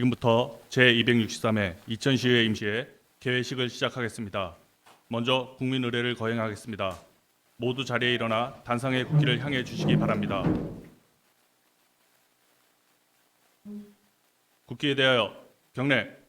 지금부터 제263회 이천시의회 임시회 개회식을 시작하겠습니다. 먼저 국민 의례를 거행하겠습니다. 모두 자리에 일어나 단상의 국기를 향해 주시기 바랍니다. 국기에 대하여 경례.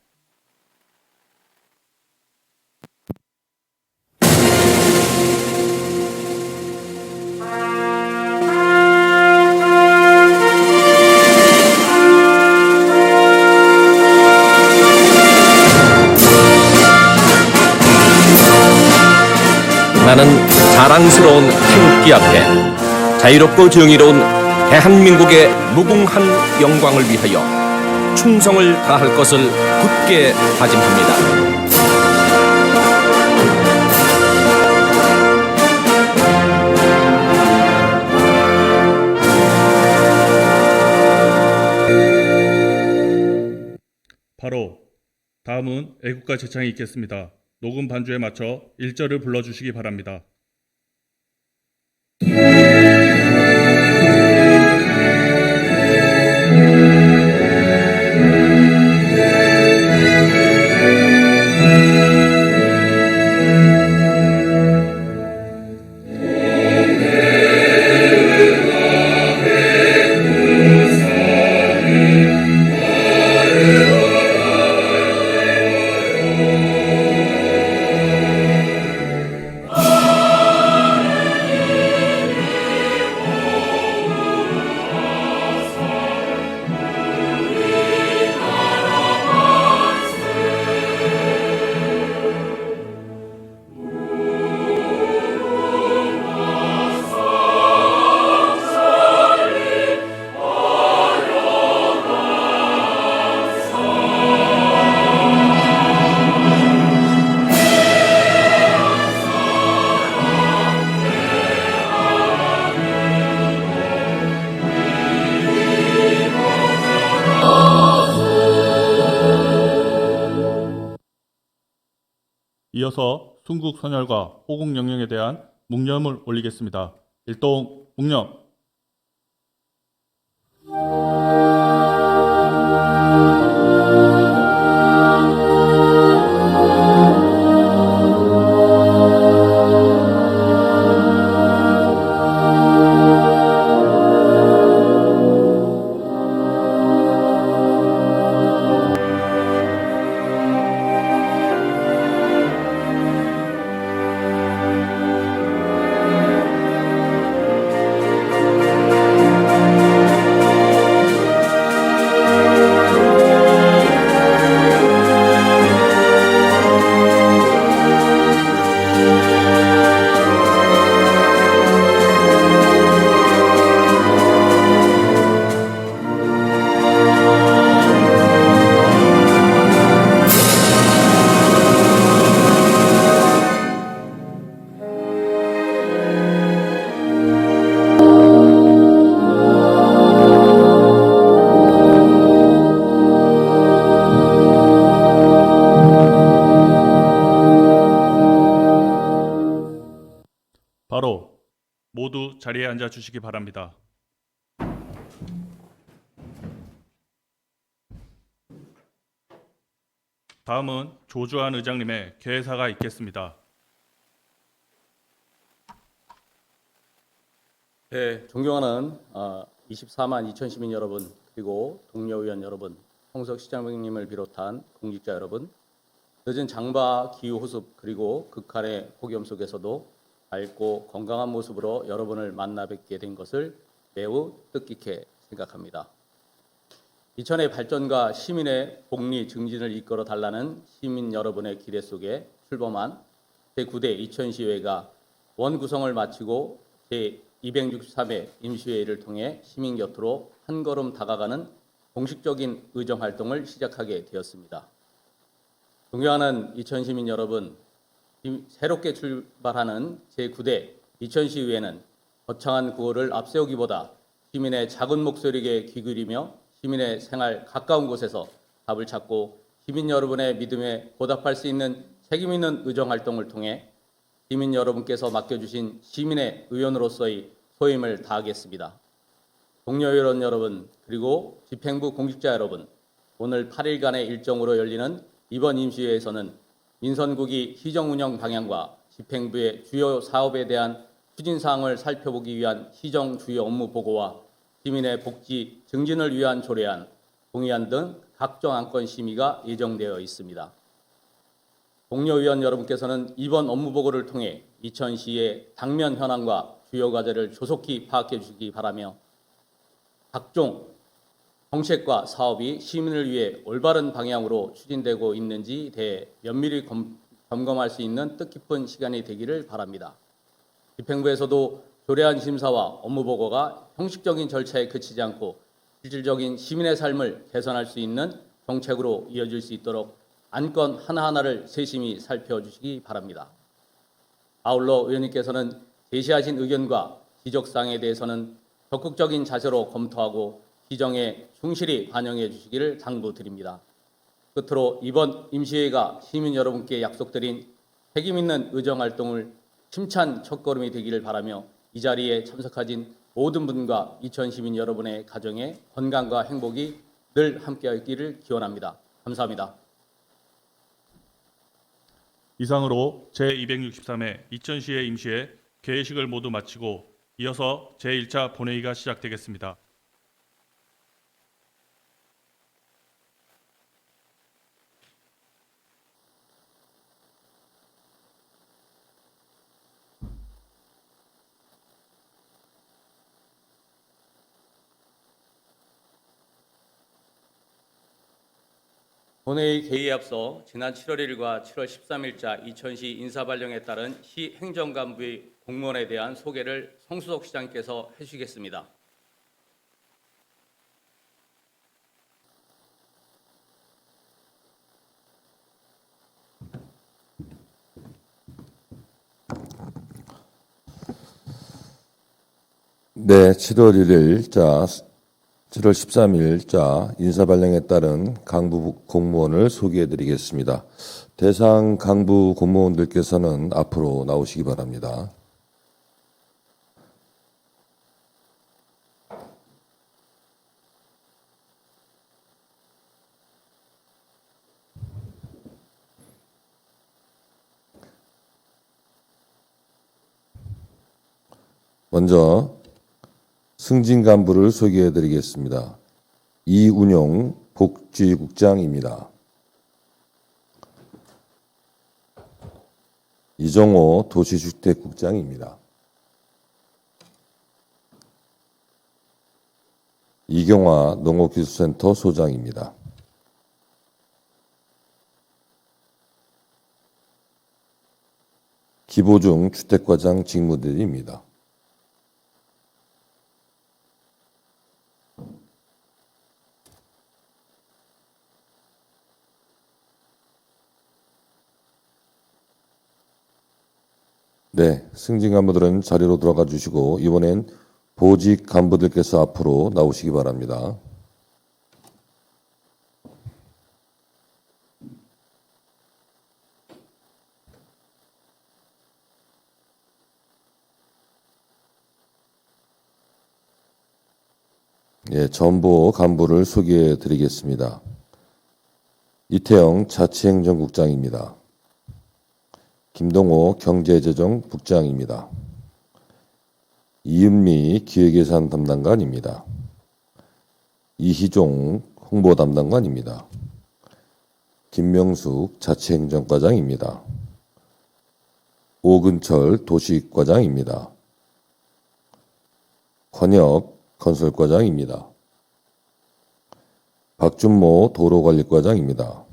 나는 자랑스러운 태극기 앞에 자유롭고 정의로운 대한민국의 무궁한 영광을 위하여 충성을 다할 것을 굳게 다짐합니다. 바로 다음은 애국가 제창이 있겠습니다. 녹음 반주에 맞춰 1절을 불러주시기 바랍니다. 이어서 순국 선열과 호국 영령에 대한 묵념을 올리겠습니다. 일동 묵념. 바로 모두 자리에 앉아 주시기 바랍니다. 다음은 조주환 의장님의 개회사가 있겠습니다. 네, 존경하는 24만 2천 시민 여러분, 그리고 동료 의원 여러분, 홍석 시장님을 비롯한 공직자 여러분, 늦은 장마 기후 호습 그리고 극한의 폭염 속에서도 밝고 건강한 모습으로 여러분을 만나 뵙게 된 것을 매우 뜻깊게 생각합니다. 이천의 발전과 시민의 복리 증진을 이끌어 달라는 시민 여러분의 기대 속에 출범한 제9대 이천시의회가 원구성을 마치고 제263회 임시회의를 통해 시민 곁으로 한 걸음 다가가는 공식적인 의정활동을 시작하게 되었습니다. 존경하는 이천시민 여러분, 새롭게 출발하는 제9대 이천시의회는 거창한 구호를 앞세우기보다 시민의 작은 목소리에 귀 기울이며 시민의 생활 가까운 곳에서 답을 찾고 시민 여러분의 믿음에 보답할 수 있는 책임 있는 의정활동을 통해 시민 여러분께서 맡겨주신 시민의 의원으로서의 소임을 다하겠습니다. 동료 의원 여러분, 그리고 집행부 공직자 여러분, 오늘 8일간의 일정으로 열리는 이번 임시회에서는 민선국이 시정운영 방향과 집행부의 주요 사업에 대한 추진사항을 살펴보기 위한 시정 주요 업무 보고와 시민의 복지 증진을 위한 조례안, 동의안 등 각종 안건 심의가 예정되어 있습니다. 동료 의원 여러분께서는 이번 업무 보고를 통해 이천시의 당면 현황과 주요 과제를 조속히 파악해 주시기 바라며 각종 정책과 사업이 시민을 위해 올바른 방향으로 추진되고 있는지 대해 면밀히 점검할 수 있는 뜻깊은 시간이 되기를 바랍니다. 집행부에서도 조례안 심사와 업무 보고가 형식적인 절차에 그치지 않고 실질적인 시민의 삶을 개선할 수 있는 정책으로 이어질 수 있도록 안건 하나하나를 세심히 살펴주시기 바랍니다. 아울러 의원님께서는 제시하신 의견과 지적사항에 대해서는 적극적인 자세로 검토하고 시정에 충실히 반영해 주시기를 당부드립니다. 끝으로 이번 임시회가 시민 여러분께 약속드린 책임있는 의정활동을 힘찬 첫걸음이 되기를 바라며 이 자리에 참석하신 모든 분과 이천 시민 여러분의 가정에 건강과 행복이 늘 함께하기를 기원합니다. 감사합니다. 이상으로 제263회 이천시의 임시회 개회식을 모두 마치고 이어서 제1차 본회의가 시작되겠습니다. 본회의 개의에 앞서 지난 7월 1일과 7월 13일자 이천시 인사발령에 따른 시 행정간부의 공무원에 대한 소개를 성수석 시장께서 해주시겠습니다. 네, 7월 1일자, 7월 13일자 인사발령에 따른 강부 공무원을 소개해드리겠습니다. 대상 강부 공무원들께서는 앞으로 나오시기 바랍니다. 먼저 승진 간부를 소개해드리겠습니다. 이운용 복지국장입니다. 이정호 도시주택국장입니다. 이경화 농업기술센터 소장입니다. 기보중 주택과장 직무대리입니다. 네, 승진 간부들은 자리로 돌아가 주시고 이번엔 보직 간부들께서 앞으로 나오시기 바랍니다. 예, 전보 간부를 소개해 드리겠습니다. 이태영 자치행정국장입니다. 김동호 경제재정국장입니다. 이은미 기획예산 담당관입니다. 이희종 홍보담당관입니다. 김명숙 자치행정과장입니다. 오근철 도시과장입니다. 권혁 건설과장입니다. 박준모 도로관리과장입니다.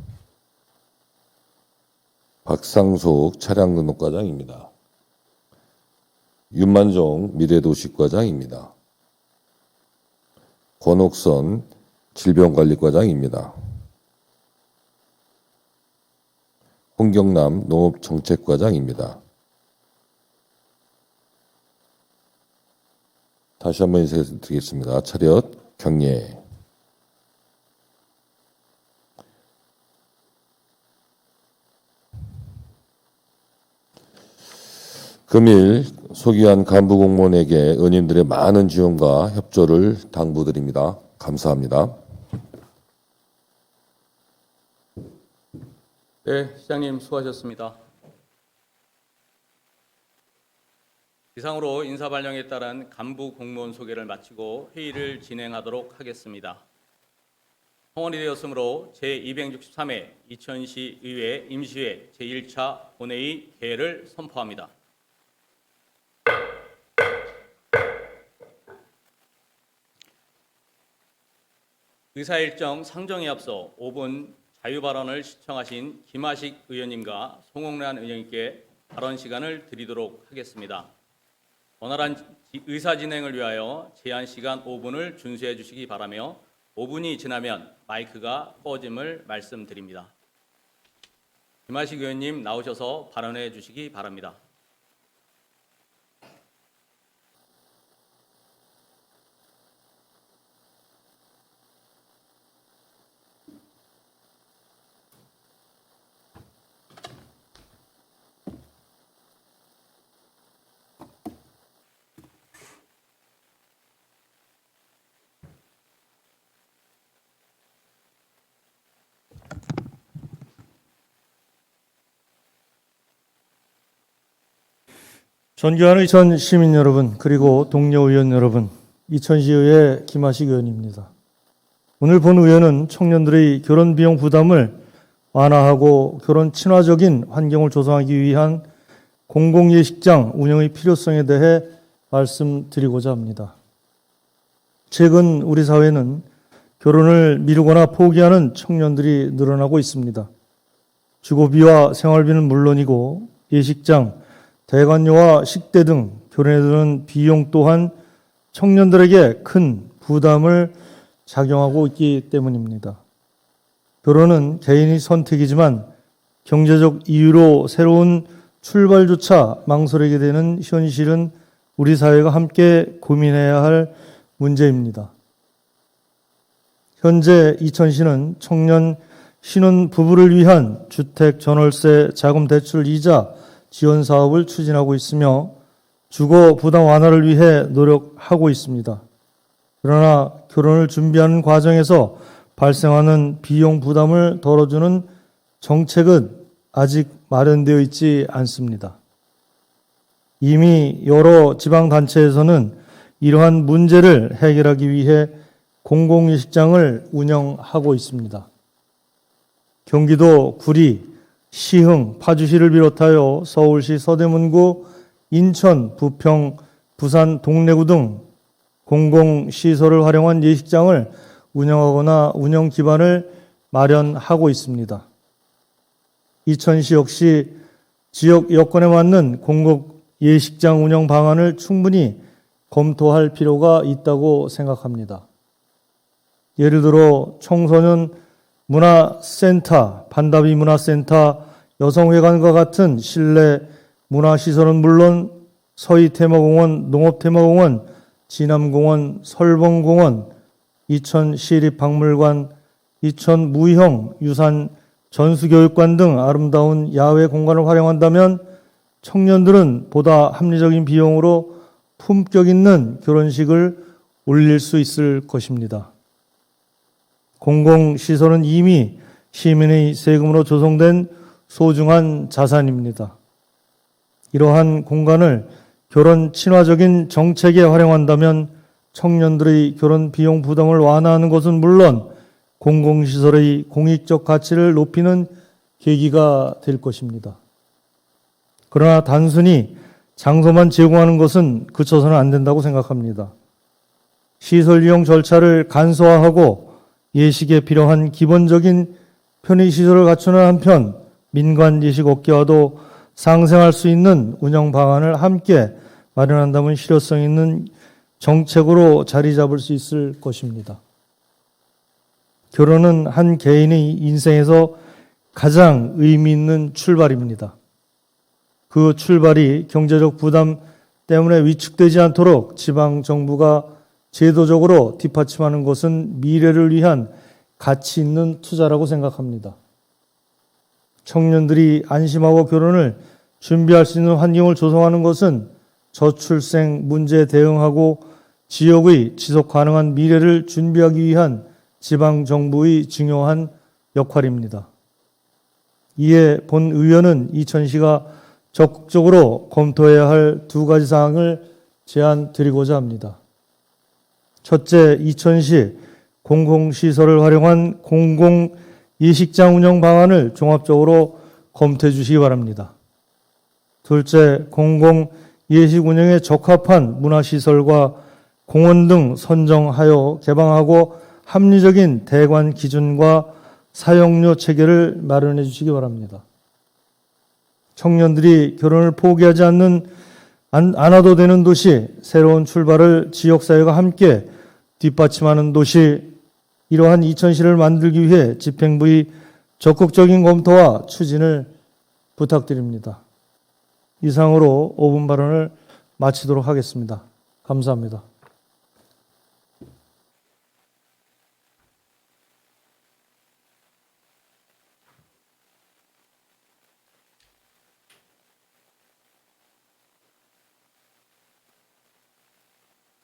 박상속 차량등록과장입니다. 윤만종 미래도시과장입니다. 권옥선 질병관리과장입니다. 홍경남 농업정책과장입니다. 다시 한번 인사드리겠습니다. 차렷 경례. 금일 소개한 간부 공무원에게 의원님들의 많은 지원과 협조를 당부드립니다. 감사합니다. 네, 시장님 수고하셨습니다. 이상으로 인사 발령에 따른 간부 공무원 소개를 마치고 회의를 진행하도록 하겠습니다. 성원이 되었으므로 제263회 이천시 의회 임시회 제1차 본회의 개회를 선포합니다. 의사일정 상정에 앞서 5분 자유발언을 시청하신 김하식 의원님과 송홍란 의원님께 발언 시간을 드리도록 하겠습니다. 원활한 의사 진행을 위하여 제한 시간 5분을 준수해 주시기 바라며 5분이 지나면 마이크가 꺼짐을 말씀드립니다. 김하식 의원님 나오셔서 발언해 주시기 바랍니다. 존경하는 이천 시민 여러분, 그리고 동료 의원 여러분, 이천시의회 김하식 의원입니다. 오늘 본 의회는 청년들의 결혼 비용 부담을 완화하고 결혼 친화적인 환경을 조성하기 위한 공공예식장 운영의 필요성에 대해 말씀드리고자 합니다. 최근 우리 사회는 결혼을 미루거나 포기하는 청년들이 늘어나고 있습니다. 주거비와 생활비는 물론이고 예식장, 대관료와 식대 등 결혼에 드는 비용 또한 청년들에게 큰 부담을 작용하고 있기 때문입니다. 결혼은 개인의 선택이지만 경제적 이유로 새로운 출발조차 망설이게 되는 현실은 우리 사회가 함께 고민해야 할 문제입니다. 현재 이천시는 청년 신혼 부부를 위한 주택 전월세 자금 대출 이자 지원 사업을 추진하고 있으며 주거 부담 완화를 위해 노력하고 있습니다. 그러나 결혼을 준비하는 과정에서 발생하는 비용 부담을 덜어주는 정책은 아직 마련되어 있지 않습니다. 이미 여러 지방단체에서는 이러한 문제를 해결하기 위해 공공예식장을 운영하고 있습니다. 경기도 구리, 시흥, 파주시를 비롯하여 서울시 서대문구, 인천, 부평, 부산 동래구 등 공공시설을 활용한 예식장을 운영하거나 운영 기반을 마련하고 있습니다. 이천시 역시 지역 여건에 맞는 공공 예식장 운영 방안을 충분히 검토할 필요가 있다고 생각합니다. 예를 들어 청소년 문화센터, 반다비 문화센터, 여성회관과 같은 실내 문화시설은 물론 서희테마공원, 농업테마공원, 진암공원, 설봉공원, 이천시립박물관, 이천무형 유산 전수교육관 등 아름다운 야외 공간을 활용한다면 청년들은 보다 합리적인 비용으로 품격 있는 결혼식을 올릴 수 있을 것입니다. 공공시설은 이미 시민의 세금으로 조성된 소중한 자산입니다. 이러한 공간을 결혼 친화적인 정책에 활용한다면 청년들의 결혼 비용 부담을 완화하는 것은 물론 공공시설의 공익적 가치를 높이는 계기가 될 것입니다. 그러나 단순히 장소만 제공하는 것은 그쳐서는 안 된다고 생각합니다. 시설 이용 절차를 간소화하고 예식에 필요한 기본적인 편의시설을 갖추는 한편 민간 예식 업계와도 상생할 수 있는 운영 방안을 함께 마련한다면 실효성 있는 정책으로 자리 잡을 수 있을 것입니다. 결혼은 한 개인의 인생에서 가장 의미 있는 출발입니다. 그 출발이 경제적 부담 때문에 위축되지 않도록 지방 정부가 제도적으로 뒷받침하는 것은 미래를 위한 가치 있는 투자라고 생각합니다. 청년들이 안심하고 결혼을 준비할 수 있는 환경을 조성하는 것은 저출생 문제에 대응하고 지역의 지속 가능한 미래를 준비하기 위한 지방 정부의 중요한 역할입니다. 이에 본 의원은 이천시가 적극적으로 검토해야 할 두 가지 사항을 제안드리고자 합니다. 첫째, 이천시 공공시설을 활용한 공공예식장 운영 방안을 종합적으로 검토해 주시기 바랍니다. 둘째, 공공예식 운영에 적합한 문화시설과 공원 등 선정하여 개방하고 합리적인 대관 기준과 사용료 체계를 마련해 주시기 바랍니다. 청년들이 결혼을 포기하지 않아도 되는 도시, 새로운 출발을 지역사회가 함께 뒷받침하는 도시, 이러한 이천시를 만들기 위해 집행부의 적극적인 검토와 추진을 부탁드립니다. 이상으로 5분 발언을 마치도록 하겠습니다. 감사합니다.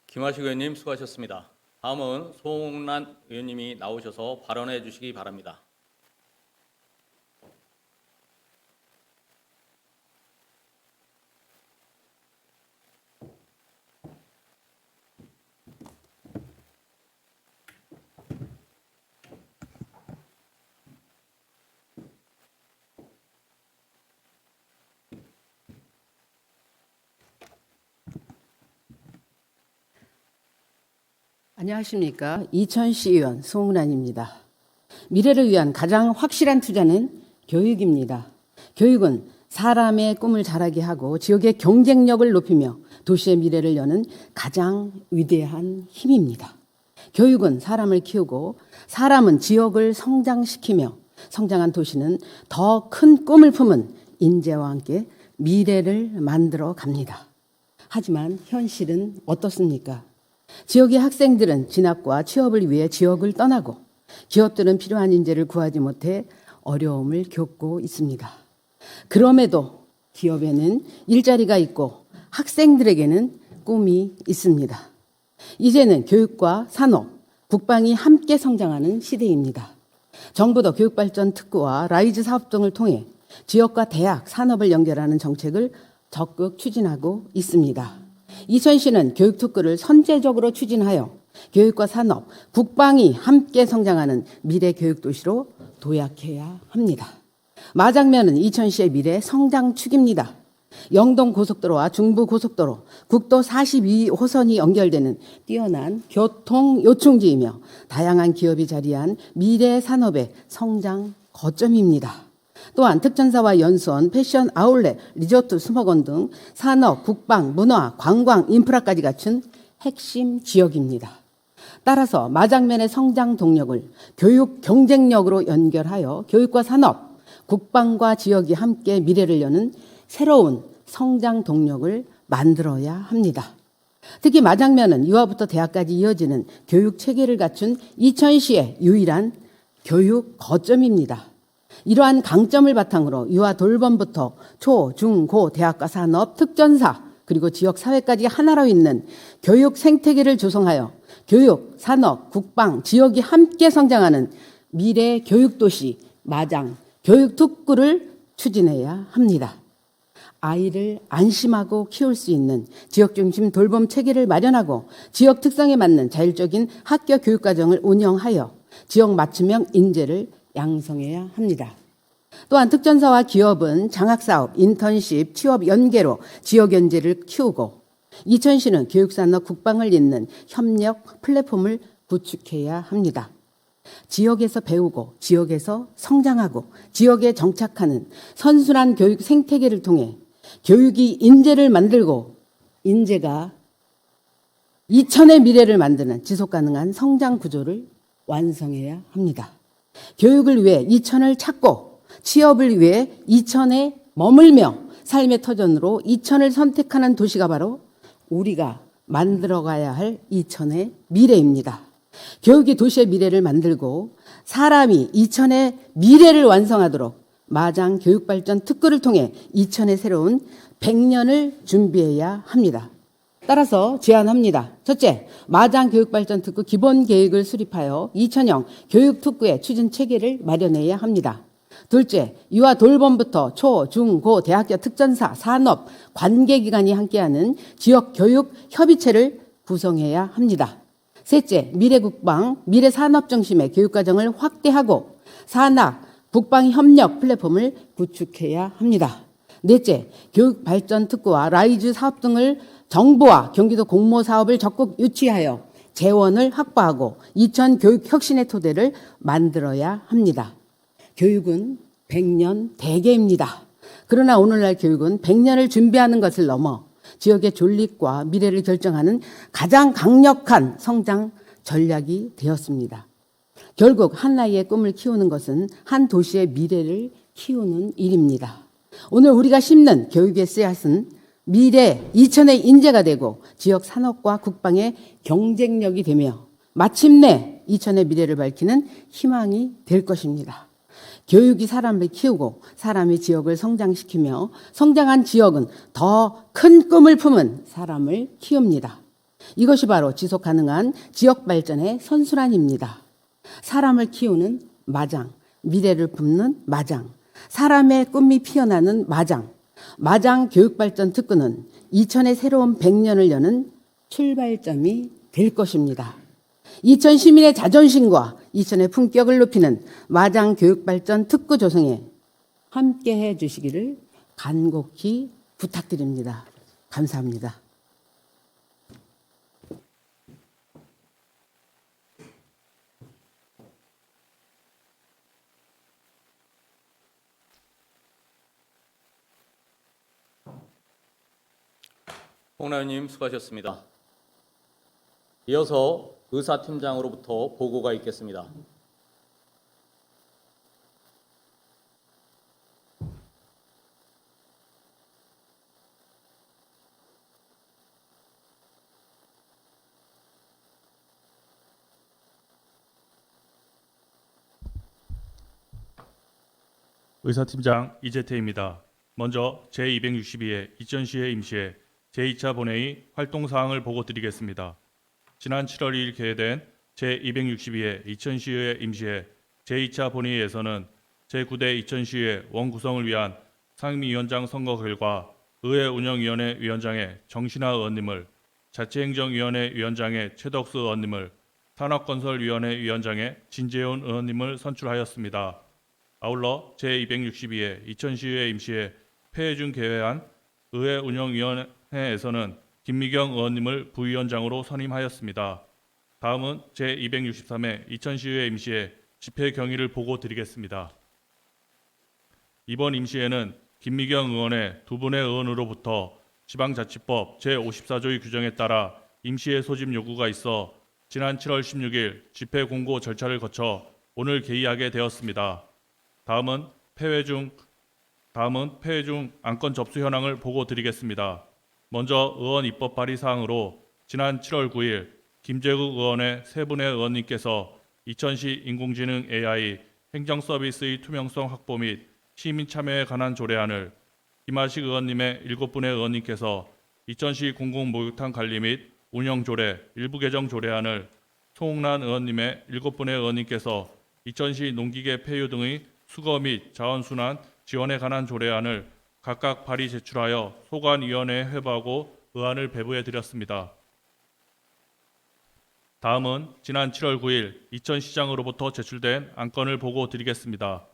김하식 의원님 수고하셨습니다. 다음은 송란 의원님이 나오셔서 발언해 주시기 바랍니다. 안녕하십니까. 이천시의원 송은환입니다. 미래를 위한 가장 확실한 투자는 교육입니다. 교육은 사람의 꿈을 자라게 하고 지역의 경쟁력을 높이며 도시의 미래를 여는 가장 위대한 힘입니다. 교육은 사람을 키우고 사람은 지역을 성장시키며 성장한 도시는 더 큰 꿈을 품은 인재와 함께 미래를 만들어 갑니다. 하지만 현실은 어떻습니까? 지역의 학생들은 진학과 취업을 위해 지역을 떠나고 기업들은 필요한 인재를 구하지 못해 어려움을 겪고 있습니다. 그럼에도 기업에는 일자리가 있고 학생들에게는 꿈이 있습니다. 이제는 교육과 산업, 국방이 함께 성장하는 시대입니다. 정부도 교육발전 특구와 라이즈 사업 등을 통해 지역과 대학, 산업을 연결하는 정책을 적극 추진하고 있습니다. 이천시는 교육특구를 선제적으로 추진하여 교육과 산업, 국방이 함께 성장하는 미래 교육도시로 도약해야 합니다. 마장면은 이천시의 미래 성장축입니다. 영동고속도로와 중부고속도로, 국도 42호선이 연결되는 뛰어난 교통 요충지이며 다양한 기업이 자리한 미래 산업의 성장 거점입니다. 또한 특전사와 연수원, 패션 아울렛, 리조트, 수목원 등 산업, 국방, 문화, 관광, 인프라까지 갖춘 핵심 지역입니다. 따라서 마장면의 성장 동력을 교육 경쟁력으로 연결하여 교육과 산업, 국방과 지역이 함께 미래를 여는 새로운 성장 동력을 만들어야 합니다. 특히 마장면은 유아부터 대학까지 이어지는 교육 체계를 갖춘 이천시의 유일한 교육 거점입니다. 이러한 강점을 바탕으로 유아 돌봄부터 초, 중, 고, 대학과 산업, 특전사, 그리고 지역 사회까지 하나로 있는 교육 생태계를 조성하여 교육, 산업, 국방, 지역이 함께 성장하는 미래 교육도시 마장 교육특구를 추진해야 합니다. 아이를 안심하고 키울 수 있는 지역중심 돌봄 체계를 마련하고 지역 특성에 맞는 자율적인 학교 교육과정을 운영하여 지역 맞춤형 인재를 양성해야 합니다. 또한 특전사와 기업은 장학사업, 인턴십, 취업 연계로 지역 연재를 키우고 이천시는 교육산업 국방을 잇는 협력 플랫폼을 구축해야 합니다. 지역에서 배우고 지역에서 성장하고 지역에 정착하는 선순환 교육 생태계를 통해 교육이 인재를 만들고 인재가 이천의 미래를 만드는 지속가능한 성장 구조를 완성해야 합니다. 교육을 위해 이천을 찾고 취업을 위해 이천에 머물며 삶의 터전으로 이천을 선택하는 도시가 바로 우리가 만들어가야 할 이천의 미래입니다. 교육이 도시의 미래를 만들고 사람이 이천의 미래를 완성하도록 마장 교육발전 특구를 통해 이천의 새로운 100년을 준비해야 합니다. 따라서 제안합니다. 첫째, 마장 교육발전 특구 기본 계획을 수립하여 이천형 교육특구의 추진 체계를 마련해야 합니다. 둘째, 유아 돌봄부터 초, 중, 고, 대학교 특전사, 산업, 관계기관이 함께하는 지역교육 협의체를 구성해야 합니다. 셋째, 미래국방, 미래산업 중심의 교육과정을 확대하고 산학, 국방협력 플랫폼을 구축해야 합니다. 넷째, 교육발전특구와 라이즈 사업 등을 정부와 경기도 공모사업을 적극 유치하여 재원을 확보하고 이천 교육혁신의 토대를 만들어야 합니다. 교육은 100년 대계입니다. 그러나 오늘날 교육은 100년을 준비하는 것을 넘어 지역의 존립과 미래를 결정하는 가장 강력한 성장 전략이 되었습니다. 결국 한 나이의 꿈을 키우는 것은 한 도시의 미래를 키우는 일입니다. 오늘 우리가 심는 교육의 씨앗은 미래 이천의 인재가 되고 지역 산업과 국방의 경쟁력이 되며 마침내 이천의 미래를 밝히는 희망이 될 것입니다. 교육이 사람을 키우고 사람이 지역을 성장시키며 성장한 지역은 더 큰 꿈을 품은 사람을 키웁니다. 이것이 바로 지속 가능한 지역 발전의 선순환입니다. 사람을 키우는 마장, 미래를 품는 마장, 사람의 꿈이 피어나는 마장, 마장 교육발전 특구는 이천의 새로운 100년을 여는 출발점이 될 것입니다. 이천 시민의 자존심과 이천의 품격을 높이는 마장 교육발전 특구 조성에 함께해 주시기를 간곡히 부탁드립니다. 감사합니다. 홍 의원님 수고하셨습니다. 이어서 의사팀장으로부터 보고가 있겠습니다. 의사팀장 이재태입니다. 먼저 제262회 이천시의 임시회 제2차 본회의 활동사항을 보고드리겠습니다. 지난 7월 2일 개회된 제262회 이천시의 임시회 제2차 본회의에서는 제9대 이천시의 원구성을 위한 상임위원장 선거 결과 의회운영위원회 위원장의 정신화 의원님을, 자치행정위원회 위원장의 최덕수 의원님을, 산업건설위원회 위원장의 진재훈 의원님을 선출하였습니다. 아울러 제262회 이천시의 임시회 폐회 중 개회한 의회운영위원회에서는 김미경 의원님을 부위원장으로 선임하였습니다. 다음은 제263회 이천시의 임시회 집회 경위를 보고 드리겠습니다. 이번 임시회는 김미경 의원의 두 분의 의원으로부터 지방자치법 제54조의 규정에 따라 임시회 소집 요구가 있어 지난 7월 16일 집회 공고 절차를 거쳐 오늘 개의하게 되었습니다. 다음은 폐회 중 안건 접수 현황을 보고 드리겠습니다. 먼저 의원 입법 발의 사항으로 지난 7월 9일 김재국 의원의 세 분의 의원님께서 이천시 인공지능 AI 행정 서비스의 투명성 확보 및 시민 참여에 관한 조례안을, 김하식 의원님의 7분의 의원님께서 이천시 공공목욕탕 관리 및 운영 조례 일부 개정 조례안을, 송옥란 의원님의 7분의 의원님께서 이천시 농기계 폐유 등의 수거 및 자원순환 지원에 관한 조례안을 각각 발의 제출하여 소관위원회에 회부하고 의안을 배부해 드렸습니다. 다음은 지난 7월 9일 이천시장으로부터 제출된 안건을 보고 드리겠습니다.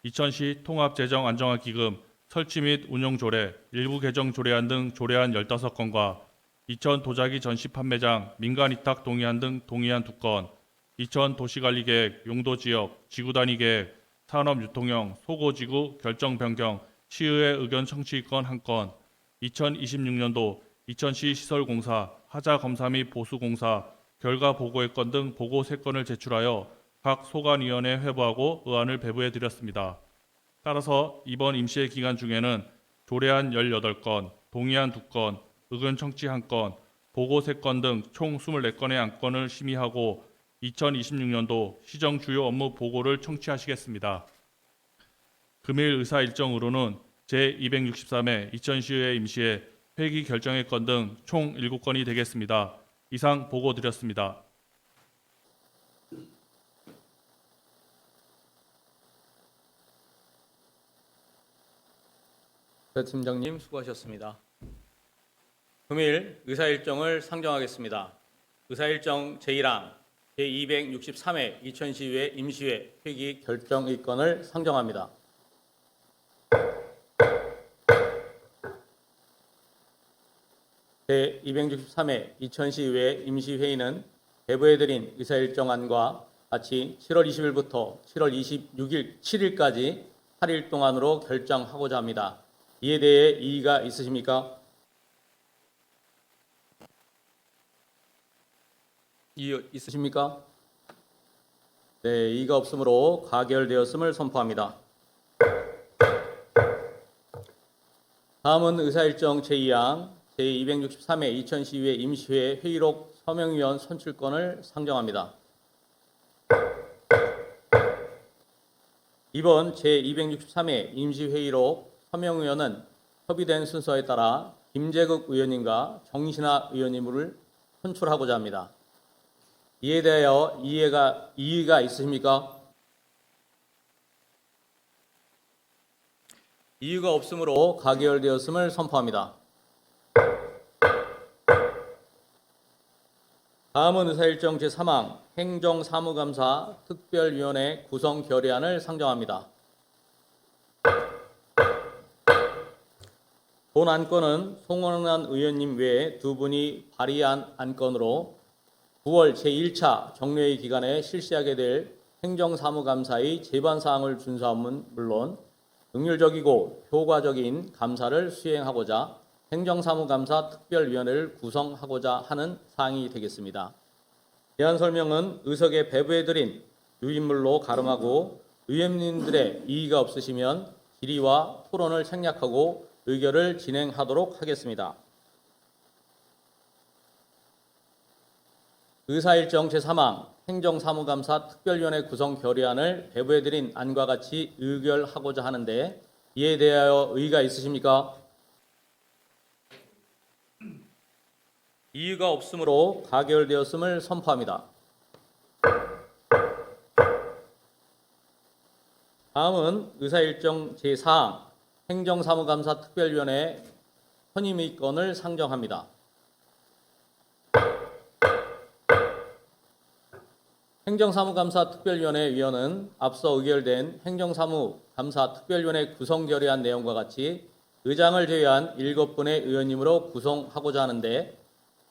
이천시 통합재정안정화기금 설치 및 운용 조례, 일부 개정 조례안 등 조례안 15건과 이천 도자기 전시 판매장 민간위탁 동의안 등 동의안 2건, 이천 도시관리계획 용도지역 지구단위 계획 산업유통형 소고지구 결정 변경 시의회 의견 청취권 1건, 2026년도 이천시 시설공사 하자검사 및 보수공사 결과 보고의 건 등 보고 3건을 제출하여 각 소관위원회에 회부하고 의안을 배부해 드렸습니다. 따라서 이번 임시회 기간 중에는 조례안 18건, 동의안 2건, 의견 청취 1건, 보고 3건 등 총 24건의 안건을 심의하고 2026년도 시정 주요 업무 보고를 청취하시겠습니다. 금일 의사 일정으로는 제263회 이천시의 임시회 회기 결정의 건 등 총 7건이 되겠습니다. 이상 보고 드렸습니다. 배 팀장님 수고하셨습니다. 금일 의사일정을 상정하겠습니다. 의사일정 제1항 제263회 이천시의회 임시회 회기 결정의건을 상정합니다. 제263회 이천시의회 임시회의는 배부해드린 의사일정안과 같이 7월 20일부터 7월 26일 7일까지 8일 동안으로 결정하고자 합니다. 이에 대해 이의가 있으십니까? 이의 있으십니까? 네, 이의가 없으므로 가결되었음을 선포합니다. 다음은 의사일정 제2항 제263회 이천시의회 임시회 회의록 서명위원 선출권을 상정합니다. 이번 제263회 임시회의록 서명위원은 협의된 순서에 따라 김재국 의원님과 정신아 의원님을 선출하고자 합니다. 이에 대하여 이의가 있으십니까? 이의가 없으므로 가결되었음을 선포합니다. 다음은 의사일정 제3항 행정사무감사 특별위원회 구성 결의안을 상정합니다. 본 안건은 송원한 의원님 외에 두 분이 발의한 안건으로 9월 제1차 정례회 기간에 실시하게 될 행정사무감사의 제반사항을 준수함은 물론 능률적이고 효과적인 감사를 수행하고자 행정사무감사 특별위원회를 구성하고자 하는 사항이 되겠습니다. 대안 설명은 의석에 배부해드린 유인물로 가름하고 의원님들의 이의가 없으시면 질의와 토론을 생략하고 의결을 진행하도록 하겠습니다. 의사일정 제3항 행정사무감사 특별위원회 구성 결의안을 배부해드린 안과 같이 의결하고자 하는데 이에 대하여 의의가 있으십니까? 이의가 없으므로 가결되었음을 선포합니다. 다음은 의사일정 제4항 행정사무감사 특별위원회 선임의건을 상정합니다. 행정사무감사 특별위원회 위원은 앞서 의결된 행정사무감사 특별위원회 구성 결의안 내용과 같이 의장을 제외한 7분의 의원님으로 구성하고자 하는데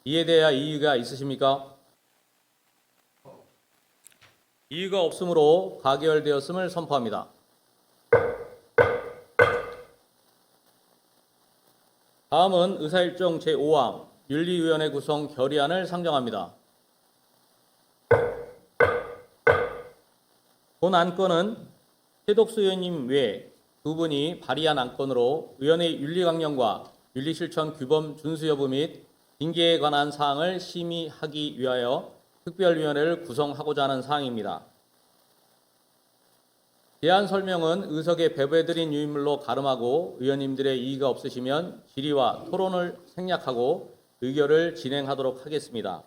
이에 대해 이의가 있으십니까? 이의가 없으므로 가결되었음을 선포합니다. 다음은 의사일정 제5항 윤리위원회 구성 결의안을 상정합니다. 본 안건은 최덕수 의원님 외 두 분이 발의한 안건으로 의원의 윤리강령과 윤리실천 규범 준수 여부 및 징계에 관한 사항을 심의하기 위하여 특별위원회를 구성하고자 하는 사항입니다. 대안 설명은 의석에 배부해드린 유인물로 가름하고 의원님들의 이의가 없으시면 질의와 토론을 생략하고 의결을 진행하도록 하겠습니다.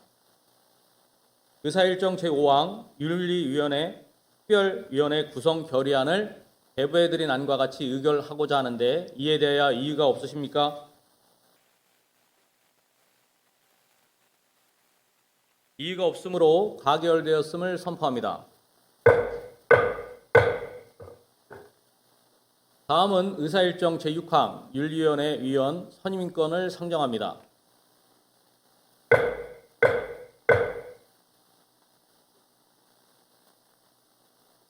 의사일정 제5항 윤리위원회 특별위원회 구성 결의안을 배부해드린 안과 같이 의결하고자 하는데 이에 대하여 이의가 없으십니까? 이의가 없으므로 가결되었음을 선포합니다. 다음은 의사일정 제6항 윤리위원회 위원 선임인건을 상정합니다.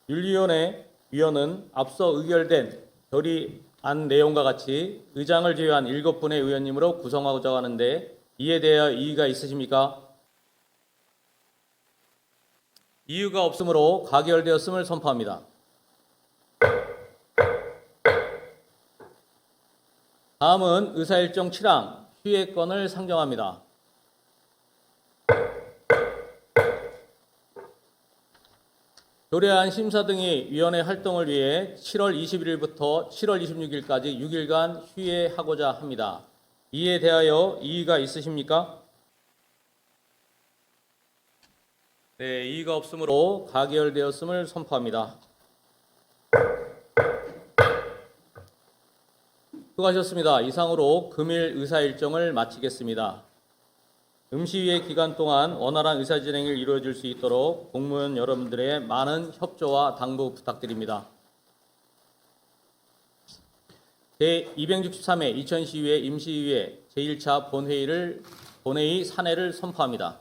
윤리위원회 위원은 앞서 의결된 결의안 내용과 같이 의장을 제외한 7분의 의원님으로 구성하고자 하는데 이에 대하여 이의가 있으십니까? 이유가 없으므로 가결되었음을 선포합니다. 다음은 의사일정 7항 휴회건을 상정합니다. 조례안 심사 등의 위원회 활동을 위해 7월 21일부터 7월 26일까지 6일간 휴회하고자 합니다. 이에 대하여 이의가 있으십니까? 네, 이의가 없으므로 가결되었음을 선포합니다. 수고하셨습니다. 이상으로 금일 의사 일정을 마치겠습니다. 임시위의 기간 동안 원활한 의사 진행을 이루어질 수 있도록 공무원 여러분들의 많은 협조와 당부 부탁드립니다. 제263회 2012회 임시위회 제1차 본회의 산회를 선포합니다.